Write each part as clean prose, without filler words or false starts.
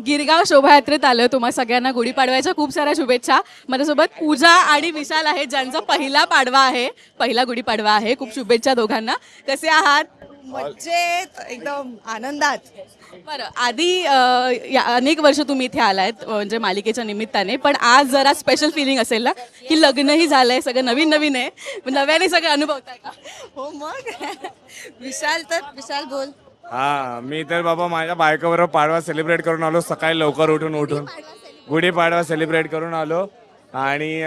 गिरगाव शोभायात्रेत आलोय. तुम्हा सगळ्यांना गुढीपाडव्याच्या खूप साऱ्या शुभेच्छा. माझ्यासोबत पूजा आणि विशाल आहे, ज्यांचा पहिला पाडवा आहे, पहिला गुढीपाडवा आहे. खूप शुभेच्छा दोघांना. कसे आहात? मज्जेत एकदम आनंदात. बरं, आधी अनेक वर्ष तुम्ही इथे आलायत म्हणजे मालिकेच्या निमित्ताने, पण आज जरा स्पेशल फिलिंग असेल ना, की लग्नही झालंय, सगळं नवीन नवीन आहे, नव्याने सगळं अनुभवताय का? हो मग विशाल बोल. हा, मी तर बाबा माझ्या बायकोबरोबर पाडवा सेलिब्रेट करून आलो. सकाळी लवकर उठून गुढीपाडवा सेलिब्रेट करून आलो. आणि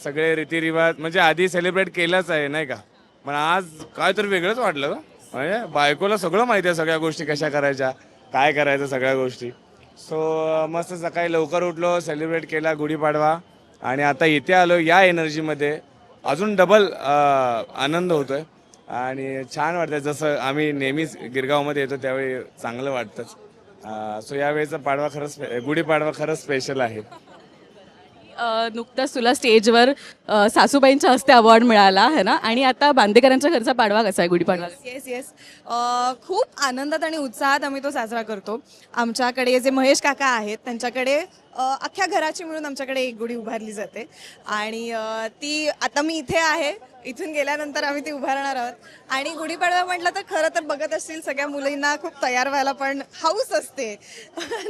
सगळे रीतिरिवाज म्हणजे आधी सेलिब्रेट केलंच आहे नाही का, पण आज काय तर वेगळंच वाटलं. म्हणजे बायकोला सगळं माहिती आहे, सगळ्या गोष्टी कशा करायच्या, काय करायचं, सगळ्या गोष्टी. सो मस्त सकाळी लवकर उठलो, सेलिब्रेट केला गुढीपाडवा. आणि आता इथे आलो या एनर्जीमध्ये अजून डबल आनंद होतोय आणि छान वाटतं. जसं आम्ही नेहमीच गिरगावमध्ये येतो त्यावेळी चांगलं वाटतंच. सो यावेळेचा पाडवा खरंच गुढीपाडवा खरंच स्पेशल आहे. नुकताच तुला स्टेजवर सासूबाईंच्या हस्ते अवॉर्ड मिळाला आहे ना, आणि आता बांदेकरांच्या घरचा पाडवा कसा आहे गुढीपाडवा? येस खूप आनंदात आणि उत्साहात आम्ही तो साजरा करतो. आमच्याकडे जे महेश काका आहेत त्यांच्याकडे अख्ख्या घराची मिळून आमच्याकडे एक गुढी उभारली जाते आणि ती आता मी इथे आहे, इथून गेल्यानंतर आम्ही ती उभारणार आहोत. आणि गुढीपाडवा म्हटलं तर खरं तर बघत असतील सगळ्या मुलींना खूप तयार व्हायला पण हौस असते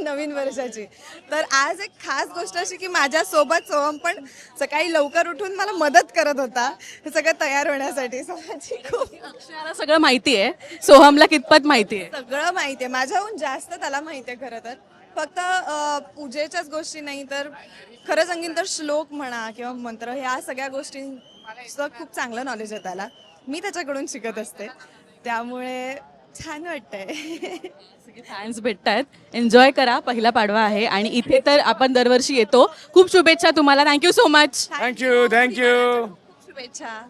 नवीन वर्षाची. तर आज एक खास गोष्ट अशी की माझ्यासोबत सोहम पण सकाळी लवकर उठून मला मदत करत होता हे सगळं तयार होण्यासाठी. माझी खूप अक्षराला सगळं माहिती आहे, सोहमला कितपत माहिती आहे? सगळं माहिती आहे, माझ्याहून जास्त त्याला माहिती आहे. खरं तर फक्त पूजेच्याच गोष्टी नाही तर खरं सांगेन तर श्लोक म्हणा किंवा मंत्र ह्या सगळ्या गोष्टींचं खूप चांगलं नॉलेज आहे त्याला. मी त्याच्याकडून शिकत असते, त्यामुळे छान वाटतंय. सगळे फॅन्स भेटतायत. एन्जॉय करा, पहिला पाडवा आहे आणि इथे तर आपण दरवर्षी येतो. खूप शुभेच्छा तुम्हाला. Thank you so much. थँक्यू. शुभेच्छा.